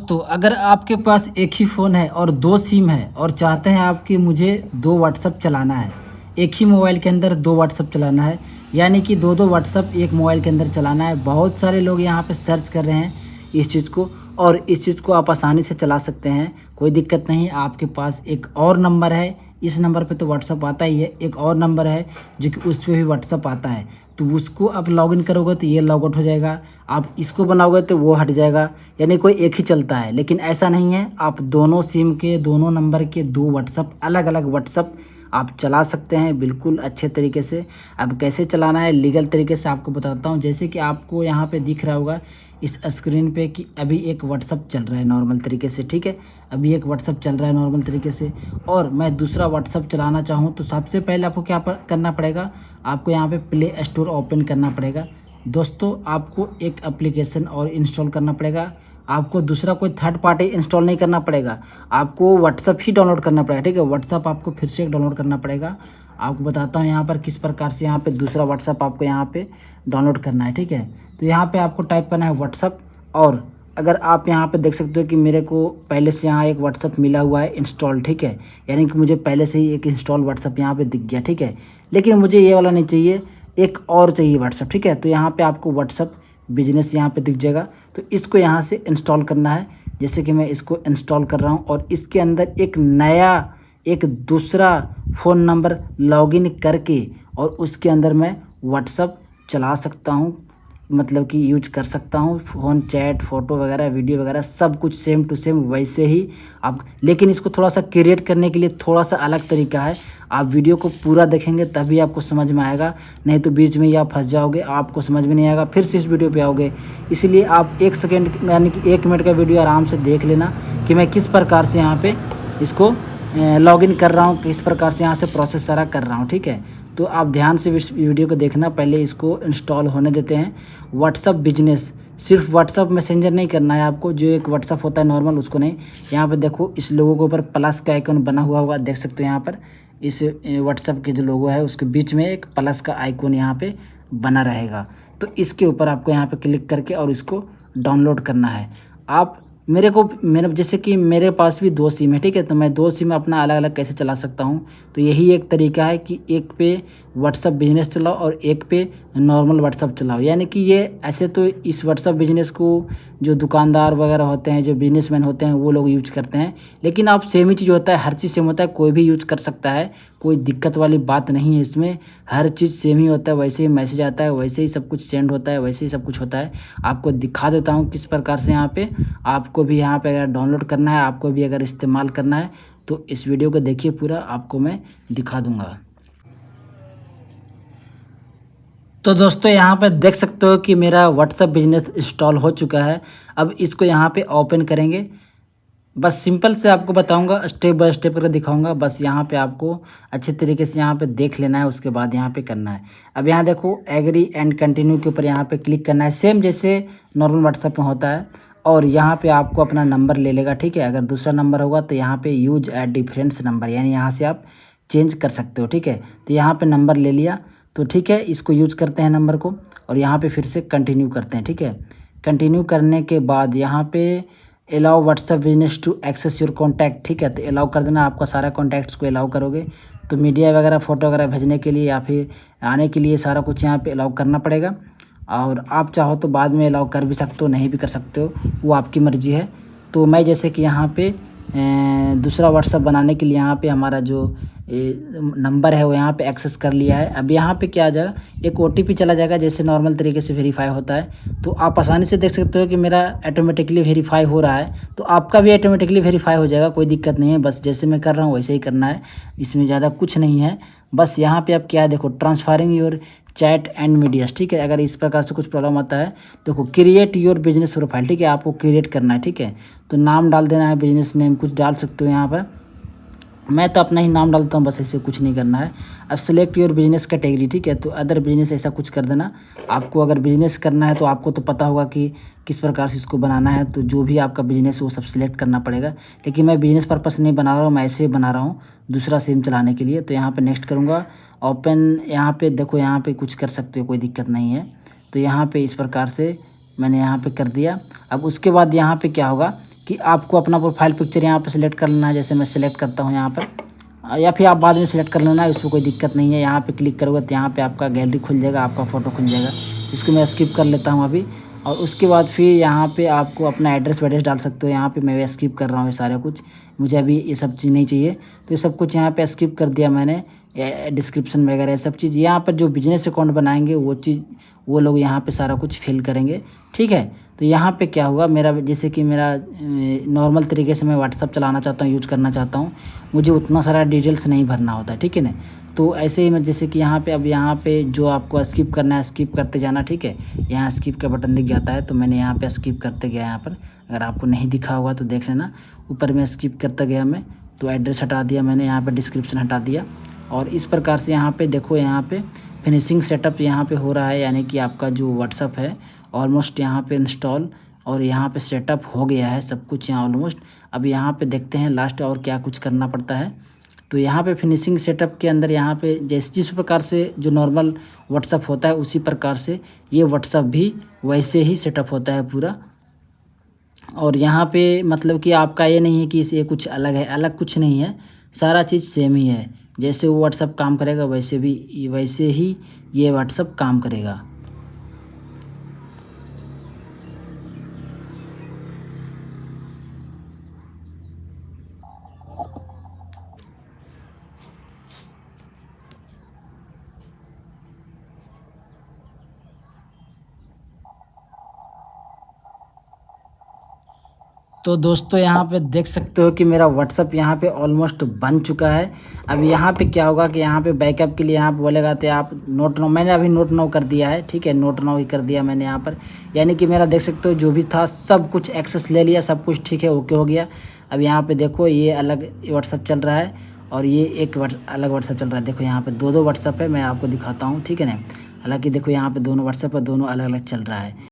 दोस्तों, अगर आपके पास एक ही फ़ोन है और 2 सिम है और चाहते हैं आप कि मुझे 2 व्हाट्सएप चलाना है, एक ही मोबाइल के अंदर 2 व्हाट्सएप चलाना है, यानी कि 2-2 व्हाट्सएप एक मोबाइल के अंदर चलाना है। बहुत सारे लोग यहाँ पे सर्च कर रहे हैं इस चीज़ को, और इस चीज़ को आप आसानी से चला सकते हैं, कोई दिक्कत नहीं। आपके पास एक और नंबर है, इस नंबर पे तो व्हाट्सएप आता ही है, एक और नंबर है जो कि उस पे भी व्हाट्सएप आता है, तो उसको आप लॉगिन करोगे तो ये लॉग आउट हो जाएगा, आप इसको बनाओगे तो वो हट जाएगा, यानी कोई एक ही चलता है। लेकिन ऐसा नहीं है, आप दोनों सिम के दोनों नंबर के 2 व्हाट्सएप अलग अलग व्हाट्सएप आप चला सकते हैं बिल्कुल अच्छे तरीके से। अब कैसे चलाना है लीगल तरीके से आपको बताता हूँ। जैसे कि आपको यहाँ पे दिख रहा होगा इस स्क्रीन पे कि अभी एक व्हाट्सएप चल रहा है नॉर्मल तरीके से, ठीक है, अभी एक व्हाट्सएप चल रहा है नॉर्मल तरीके से, और मैं दूसरा व्हाट्सएप चलाना चाहूँ तो सबसे पहले आपको क्या करना पड़ेगा, आपको यहाँ पे प्ले स्टोर ओपन करना पड़ेगा। दोस्तों, आपको एक एप्लीकेशन और इंस्टॉल करना पड़ेगा, आपको दूसरा कोई थर्ड पार्टी इंस्टॉल नहीं करना पड़ेगा, आपको व्हाट्सएप ही डाउनलोड करना पड़ेगा, ठीक है। व्हाट्सएप आपको फिर से डाउनलोड करना पड़ेगा। आपको बताता हूँ यहाँ पर किस प्रकार से यहाँ पे दूसरा व्हाट्सएप आपको यहाँ पे डाउनलोड करना है, ठीक है। तो यहाँ पे आपको टाइप करना है व्हाट्सएप, और अगर आप यहाँ पे देख सकते हो कि मेरे को पहले से यहाँ एक व्हाट्सएप मिला हुआ है इंस्टॉल, ठीक है, यानी कि मुझे पहले से ही एक इंस्टॉल व्हाट्सएप यहाँ पे दिख गया, ठीक है। लेकिन मुझे ये वाला नहीं चाहिए, एक और चाहिए व्हाट्सएप, ठीक है। तो यहाँ पे आपको व्हाट्सएप बिजनेस यहाँ पे दिख जाएगा, तो इसको यहाँ से इंस्टॉल करना है। जैसे कि मैं इसको इंस्टॉल कर रहा हूँ, और इसके अंदर एक नया एक दूसरा फ़ोन नंबर लॉगिन करके और उसके अंदर मैं व्हाट्सएप चला सकता हूँ, मतलब कि यूज कर सकता हूँ। फ़ोन चैट, फ़ोटो वगैरह, वीडियो वगैरह सब कुछ सेम टू सेम वैसे ही आप, लेकिन इसको थोड़ा सा क्रिएट करने के लिए थोड़ा सा अलग तरीका है। आप वीडियो को पूरा देखेंगे तभी आपको समझ में आएगा, नहीं तो बीच में ही आप फंस जाओगे, आपको समझ में नहीं आएगा, फिर से इस वीडियो पे आओगे। इसलिए आप 1 सेकेंड यानी कि 1 मिनट का वीडियो आराम से देख लेना कि मैं किस प्रकार से यहाँ पे इसको लॉगिन कर रहा हूँ, किस प्रकार से यहाँ से प्रोसेस सारा कर रहा हूँ, ठीक है। तो आप ध्यान से इस वीडियो को देखना, पहले इसको इंस्टॉल होने देते हैं। व्हाट्सअप बिजनेस, सिर्फ व्हाट्सअप मैसेंजर नहीं करना है आपको, जो एक व्हाट्सअप होता है नॉर्मल उसको नहीं। यहाँ पे देखो इस लोगों के ऊपर प्लस का आइकन बना हुआ होगा, देख सकते हो यहाँ पर इस व्हाट्सअप के जो लोगो है उसके बीच में एक प्लस का आइकन यहाँ पे बना रहेगा। तो इसके ऊपर आपको यहाँ पे क्लिक करके और इसको डाउनलोड करना है। आप मेरे जैसे कि मेरे पास भी 2 सिम है, ठीक है, तो मैं 2 सिम अपना अलग अलग कैसे चला सकता हूँ। तो यही एक तरीका है कि एक पे व्हाट्सअप बिजनेस चलाओ और एक पे नॉर्मल व्हाट्सअप चलाओ। यानी कि ये ऐसे तो इस व्हाट्सअप बिजनेस को जो दुकानदार वगैरह होते हैं, जो बिजनेसमैन होते हैं, वो लोग यूज करते हैं, लेकिन आप सेम ही चीज़ होता है, हर चीज़ सेम होता है, कोई भी यूज कर सकता है, कोई दिक्कत वाली बात नहीं है इसमें। हर चीज़ सेम ही होता है, वैसे ही मैसेज आता है, वैसे ही सब कुछ सेंड होता है, वैसे ही सब कुछ होता है। आपको दिखा देता हूँ किस प्रकार से यहाँ पे आपको भी यहाँ पे अगर डाउनलोड करना है, आपको भी अगर इस्तेमाल करना है तो इस वीडियो को देखिए पूरा, आपको मैं दिखा दूंगा। तो दोस्तों, यहाँ पे देख सकते हो कि मेरा व्हाट्सएप बिजनेस इंस्टॉल हो चुका है। अब इसको यहाँ पे ओपन करेंगे, बस सिंपल से आपको बताऊंगा, स्टेप बाय स्टेप करके दिखाऊंगा। बस यहाँ पे आपको अच्छे तरीके से यहाँ पे देख लेना है, उसके बाद यहाँ पे करना है। अब यहाँ देखो एग्री एंड कंटिन्यू के ऊपर यहाँ पे क्लिक करना है, सेम जैसे नॉर्मल व्हाट्सएप में होता है। और यहाँ पे आपको अपना नंबर ले लेगा, ठीक है। अगर दूसरा नंबर होगा तो यहाँ पे यूज एट डिफरेंस नंबर, यानी यहाँ से आप चेंज कर सकते हो, ठीक है। तो यहाँ पे नंबर ले लिया, तो ठीक है, इसको यूज करते हैं नंबर को, और यहाँ पे फिर से कंटिन्यू करते हैं, ठीक है। कंटिन्यू करने के बाद यहाँ पे allow WhatsApp business to access your contact, ठीक है, तो अलाउ कर देना। आपका सारा कॉन्टैक्ट्स को अलाउ करोगे तो मीडिया वगैरह, फ़ोटो वगैरह भेजने के लिए या फिर आने के लिए सारा कुछ यहाँ पे अलाउ करना पड़ेगा। और आप चाहो तो बाद में अलाउ कर भी सकते हो, नहीं भी कर सकते हो, वो आपकी मर्ज़ी है। तो मैं जैसे कि यहाँ पे दूसरा व्हाट्सएप बनाने के लिए यहाँ पे हमारा जो नंबर है वो यहाँ पे एक्सेस कर लिया है। अब यहाँ पे क्या आ जाएगा, एक OTP चला जाएगा, जैसे नॉर्मल तरीके से वेरीफाई होता है। तो आप आसानी से देख सकते हो कि मेरा ऑटोमेटिकली वेरीफाई हो रहा है, तो आपका भी ऑटोमेटिकली वेरीफाई हो जाएगा, कोई दिक्कत नहीं है। बस जैसे मैं कर रहा हूँ वैसे ही करना है, इसमें ज़्यादा कुछ नहीं है। बस यहाँ पे आप क्या है, देखो transferring your chat and medias, ठीक है। अगर इस प्रकार से कुछ प्रॉब्लम आता है, देखो क्रिएट योर बिजनेस प्रोफाइल, ठीक है, आपको क्रिएट करना है, ठीक है। तो नाम डाल देना है, बिजनेस नेम कुछ डाल सकते हो यहाँ पर, मैं तो अपना ही नाम डालता हूँ, बस ऐसे कुछ नहीं करना है। अब सिलेक्ट योर बिजनेस कैटेगरी, ठीक है, तो अदर बिजनेस ऐसा कुछ कर देना। आपको अगर बिजनेस करना है तो आपको तो पता होगा कि किस प्रकार से इसको बनाना है, तो जो भी आपका बिजनेस वो सब सिलेक्ट करना पड़ेगा। लेकिन मैं बिजनेस पर्पस नहीं बना रहा हूँ, मैं ऐसे ही बना रहा हूँ दूसरा सिम चलाने के लिए। तो यहाँ पर नेक्स्ट करूँगा, ओपन, यहाँ पर देखो यहाँ पर कुछ कर सकते हो, कोई दिक्कत नहीं है। तो यहाँ पर इस प्रकार से मैंने यहाँ पे कर दिया। अब उसके बाद यहाँ पे क्या होगा कि आपको अपना प्रोफाइल पिक्चर यहाँ पे सिलेक्ट कर लेना है। जैसे मैं सिलेक्ट करता हूँ यहाँ पर, या फिर आप बाद में सिलेक्ट कर लेना है, इसमें कोई दिक्कत नहीं है। यहाँ पे क्लिक करोगे तो यहाँ पे आपका गैलरी खुल जाएगा, आपका फ़ोटो खुल जाएगा। इसको मैं स्किप कर लेता हूँ अभी। और उसके बाद फिर यहाँ पे आपको अपना एड्रेस वैड्रेस डाल सकते हो। यहाँ पे मैं स्किप कर रहा हूँ ये सारा कुछ, मुझे अभी ये सब चीज़ नहीं चाहिए, तो ये सब कुछ यहाँ पे स्किप कर दिया मैंने। डिस्क्रिप्शन वगैरह सब चीज़ यहाँ पर जो बिजनेस अकाउंट बनाएंगे वो चीज़ वो लोग यहाँ पे सारा कुछ फिल करेंगे, ठीक है। तो यहाँ पे क्या हुआ, मेरा जैसे कि मेरा नॉर्मल तरीके से मैं व्हाट्सअप चलाना चाहता हूँ, यूज करना चाहता हूँ, मुझे उतना सारा डिटेल्स नहीं भरना होता है, ठीक है ना। तो ऐसे ही मैं जैसे कि यहाँ पे अब यहाँ पे जो आपको स्किप करना है स्किप करते जाना, ठीक है। यहाँ स्किप का बटन दिख जाता है तो मैंने यहाँ पे स्किप करते गया। यहाँ पर अगर आपको नहीं दिखा होगा तो देख लेना, ऊपर में स्किप करता गया मैं। तो एड्रेस हटा दिया मैंने, यहाँ पर डिस्क्रिप्शन हटा दिया। और इस प्रकार से यहाँ पे देखो, यहाँ पे फिनिशिंग सेटअप यहाँ पे हो रहा है, यानी कि आपका जो व्हाट्सअप है ऑलमोस्ट यहाँ पे इंस्टॉल और यहाँ पे सेटअप हो गया है सब कुछ यहाँ ऑलमोस्ट। अब यहाँ पे देखते हैं लास्ट और क्या कुछ करना पड़ता है। तो यहाँ पे फिनिशिंग सेटअप के अंदर यहाँ पे जिस प्रकार से जो नॉर्मल व्हाट्सअप होता है उसी प्रकार से ये व्हाट्सअप भी वैसे ही सेटअप होता है पूरा। और यहाँ पे मतलब कि आपका ये नहीं है कि इसे कुछ अलग है, अलग कुछ नहीं है, सारा चीज़ सेम ही है। जैसे वो व्हाट्सअप काम करेगा वैसे ही ये व्हाट्सअप काम करेगा। तो दोस्तों यहाँ पे देख सकते हो कि मेरा व्हाट्सअप यहाँ पे ऑलमोस्ट बन चुका है। अब यहाँ पे क्या होगा कि यहाँ पे बैकअप के लिए यहाँ पे बोलेगा तो आप नोट नाउ, मैंने अभी नोट नाउ कर दिया है, ठीक है। नोट नाउ ही कर दिया मैंने यहाँ पर, यानी कि मेरा देख सकते हो जो भी था सब कुछ एक्सेस ले लिया, सब कुछ ठीक है, ओके हो गया। अब यहाँ पर देखो ये अलग व्हाट्सअप चल रहा है और ये एक अलग व्हाट्सअप चल रहा है। देखो यहाँ पर दो व्हाट्सअप है, मैं आपको दिखाता हूँ, ठीक है ना। हालाँकि देखो यहाँ पर दोनों व्हाट्सअप है, दोनों अलग अलग चल रहा है।